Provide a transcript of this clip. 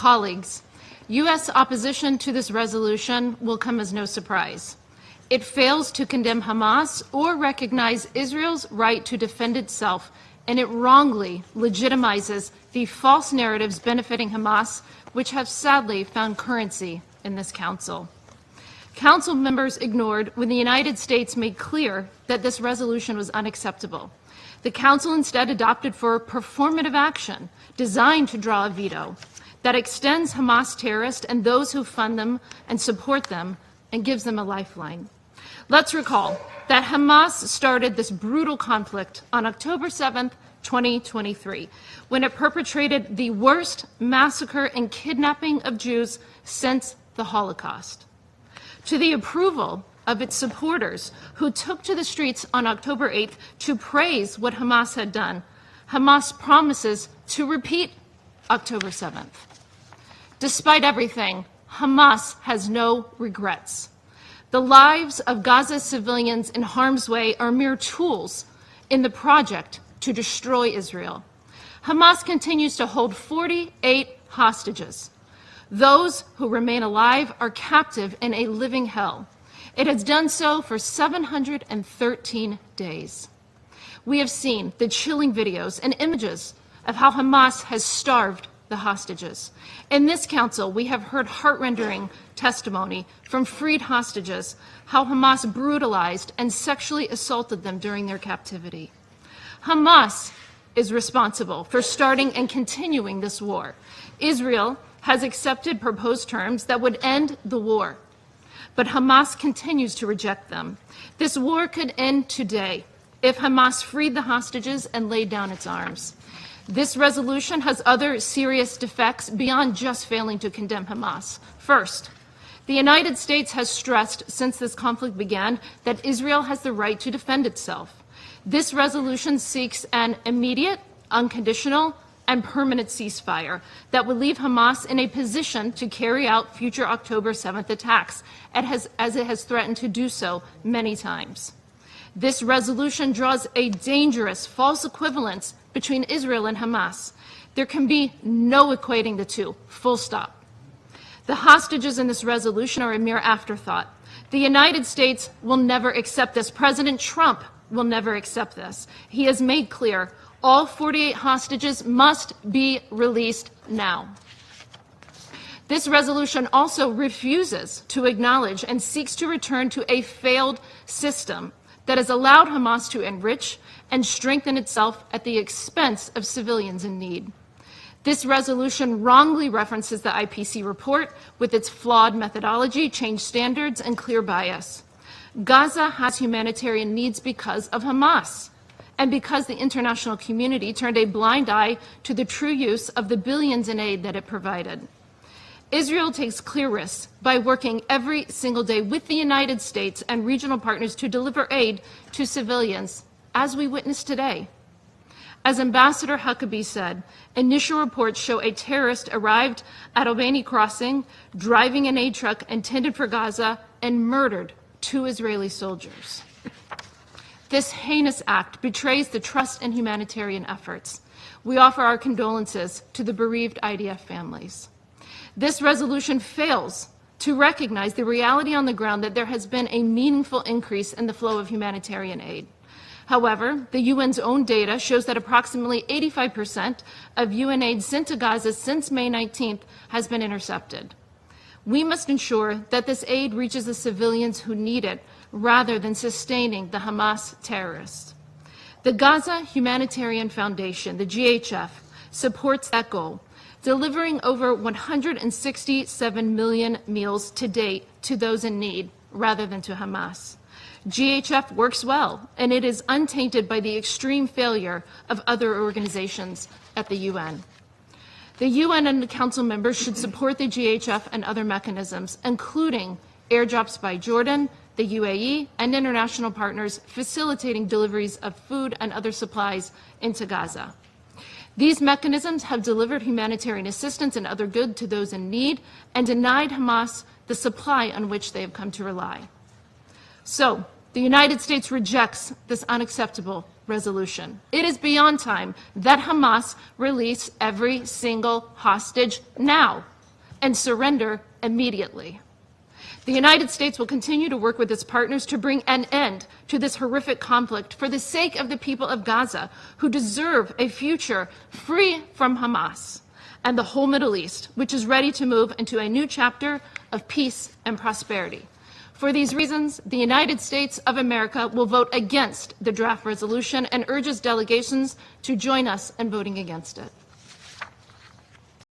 Colleagues, U.S. opposition to this resolution will come as no surprise. It fails to condemn Hamas or recognize Israel's right to defend itself, and it wrongly legitimizes the false narratives benefiting Hamas, which have sadly found currency in this Council. Council members ignored when the United States made clear that this resolution was unacceptable. The Council instead adopted for performative action designed to draw a veto that extends Hamas terrorists and those who fund them and support them and gives them a lifeline. Let's recall that Hamas started this brutal conflict on October 7th, 2023, when it perpetrated the worst massacre and kidnapping of Jews since the Holocaust. To the approval of its supporters who took to the streets on October 8th to praise what Hamas had done, Hamas promises to repeat October 7th. Despite everything, Hamas has no regrets. The lives of Gaza civilians in harm's way are mere tools in the project to destroy Israel. Hamas continues to hold 48 hostages. Those who remain alive are captive in a living hell. It has done so for 713 days. We have seen the chilling videos and images of how Hamas has starved the hostages. In this Council, we have heard heart-rending testimony from freed hostages, how Hamas brutalized and sexually assaulted them during their captivity. Hamas is responsible for starting and continuing this war. Israel has accepted proposed terms that would end the war, but Hamas continues to reject them. This war could end today if Hamas freed the hostages and laid down its arms. This resolution has other serious defects beyond just failing to condemn Hamas. First, the United States has stressed since this conflict began that Israel has the right to defend itself. This resolution seeks an immediate, unconditional, and permanent ceasefire that would leave Hamas in a position to carry out future October 7th attacks, as it has threatened to do so many times. This resolution draws a dangerous false equivalence between Israel and Hamas. There can be no equating the two, full stop. The hostages in this resolution are a mere afterthought. The United States will never accept this. President Trump will never accept this. He has made clear all 48 hostages must be released now. This resolution also refuses to acknowledge and seeks to return to a failed system that has allowed Hamas to enrich and strengthen itself at the expense of civilians in need. This resolution wrongly references the IPC report with its flawed methodology, changed standards, and clear bias. Gaza has humanitarian needs because of Hamas, and because the international community turned a blind eye to the true use of the billions in aid that it provided. Israel takes clear risks by working every single day with the United States and regional partners to deliver aid to civilians, as we witnessed today. As Ambassador Huckabee said, initial reports show a terrorist arrived at Albany Crossing, driving an aid truck intended for Gaza, and murdered 2 Israeli soldiers. This heinous act betrays the trust in humanitarian efforts. We offer our condolences to the bereaved IDF families. This resolution fails to recognize the reality on the ground that there has been a meaningful increase in the flow of humanitarian aid. However, the UN's own data shows that approximately 85% of UN aid sent to Gaza since May 19th has been intercepted. We must ensure that this aid reaches the civilians who need it, rather than sustaining the Hamas terrorists. The Gaza Humanitarian Foundation, the GHF, supports that goal, delivering over 167 million meals to date to those in need, rather than to Hamas. GHF works well, and it is untainted by the extreme failure of other organizations at the UN. The UN and the Council members should support the GHF and other mechanisms, including airdrops by Jordan, the UAE, and international partners facilitating deliveries of food and other supplies into Gaza. These mechanisms have delivered humanitarian assistance and other goods to those in need and denied Hamas the supply on which they have come to rely. So, the United States rejects this unacceptable resolution. It is beyond time that Hamas release every single hostage now. and surrender immediately. The United States will continue to work with its partners to bring an end to this horrific conflict for the sake of the people of Gaza, who deserve a future free from Hamas, and the whole Middle East, which is ready to move into a new chapter of peace and prosperity. For these reasons, the United States of America will vote against the draft resolution and urges delegations to join us in voting against it.